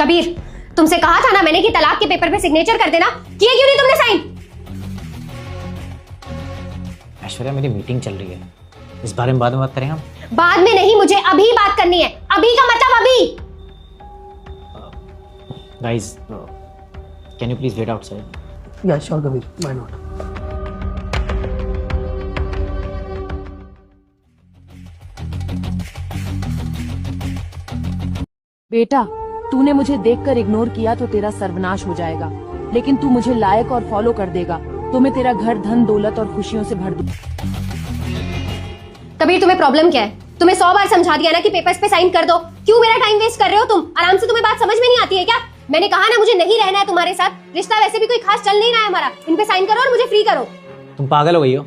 कबीर, तुमसे कहा था ना मैंने कि तलाक के पेपर पे सिग्नेचर कर देना, किए क्यों नहीं तुमने साइन? ऐश्वर्या, मेरी मीटिंग चल रही है, इस बारे में बाद में बात करेंगे हम। बाद में नहीं, मुझे अभी बात करनी है। अभी का मतलब अभी। Guys, can you please wait outside? Yeah sure Kabir, why not. बेटा, तूने मुझे देखकर इग्नोर किया तो तेरा सर्वनाश हो जाएगा, लेकिन तू मुझे लायक और फॉलो कर देगा तो मैं तेरा घर धन दौलत और खुशियों से भर दूं। कबीर, तुम्हें प्रॉब्लम क्या है? तुम्हें 100 बार समझा दिया ना कि पेपर्स पे साइन कर दो। क्यों मेरा टाइम वेस्ट कर रहे हो तुम? आराम से, तुम्हें बात समझ में नहीं आती है क्या? मैंने कहा ना मुझे नहीं रहना है तुम्हारे साथ। रिश्ता वैसे भी कोई खास चल नहीं रहा है हमारा। इन पे साइन करो और मुझे फ्री करो। तुम पागल हो गई हो?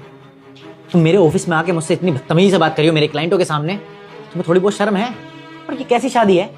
तुम मेरे ऑफिस में आके मुझसे इतनी बदतमीजी से बात करी हो मेरे क्लाइंटों के सामने। तुम्हें थोड़ी बहुत शर्म है? और ये कैसी शादी है?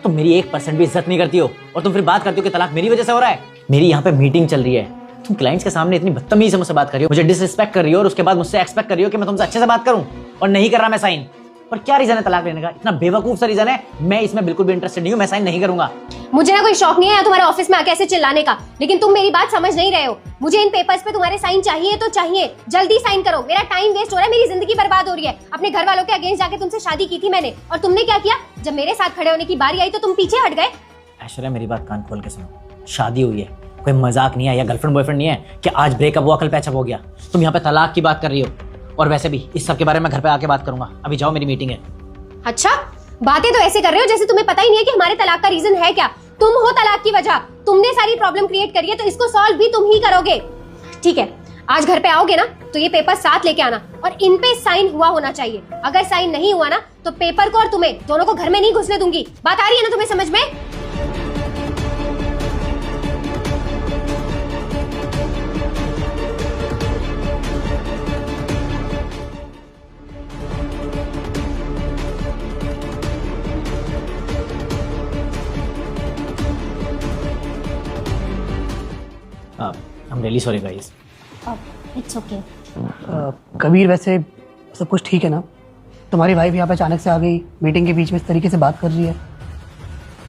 तुम मेरी 1% भी इज्जत नहीं करती हो और तुम फिर बात करती हो कि तलाक मेरी वजह से हो रहा है। मेरी यहाँ पे मीटिंग चल रही है, तुम क्लाइंट्स के सामने इतनी बदतमीजी से मुझसे बात कर रही हो, मुझे डिसरिस्पेक्ट कर रही हो और उसके बाद मुझसे एक्सपेक्ट कर रही हो कि मैं तुमसे अच्छे से बात करूं, और नहीं कर रहा मैं साइन। पर क्या रीजन है तलाक लेने का? इतना बेवकूफ सा रीजन है। मैं इसमें बिल्कुल भी इंटरेस्टेड नहीं हूं, मैं साइन नहीं करूंगा। मुझे ना कोई शौक नहीं है तुम्हारे ऑफिस में आके ऐसे चिल्लाने का, लेकिन तुम मेरी बात समझ नहीं रहे हो। मुझे इन पेपर्स पे तुम्हारे साइन चाहिए तो चाहिए, जल्दी साइन करो। मेरा टाइम वेस्ट हो रहा है, मेरी जिंदगी बर्बाद हो रही है। अपने घर वालों के अगेंस्ट जाके तुमसे शादी की थी मैंने, और तुमने क्या किया? जब मेरे साथ खड़े होने की बारी आई तो तुम पीछे हट गए। ऐश्वर्या, मेरी बात कान खोल के सुनो। शादी हुई है, कोई मजाक नहीं है, या गर्लफ्रेंड बॉयफ्रेंड नहीं है कि आज ब्रेकअप हुआ कल पैचअप हो गया। तुम यहाँ पे तलाक की बात कर रही हो, और वैसे भी इस सब के बारे में घर पे आके बात करूंगा। अभी जाओ, मेरी मीटिंग है। अच्छा, बातें तो ऐसे कर रहे हो जैसे तुम्हें पता ही नहीं है कि हमारे तलाक का रीजन है क्या। तुम हो तलाक की वजह, तुमने सारी प्रॉब्लम क्रिएट करी है, तो इसको सॉल्व भी तुम ही करोगे। ठीक है, आज घर पे आओगे ना तो ये पेपर साथ लेके आना, और इन पे साइन हुआ होना चाहिए। अगर साइन नहीं हुआ ना तो पेपर को और तुम्हें दोनों को घर में नहीं घुसने दूंगी। बात आ रही है ना तुम्हें समझ में? I'm really sorry guys. It's okay. Kabir, वैसे सब कुछ ठीक है ना? तुम्हारी वाइफ यहाँ पे अचानक से आ गई, मीटिंग के बीच में इस तरीके से बात कर रही है।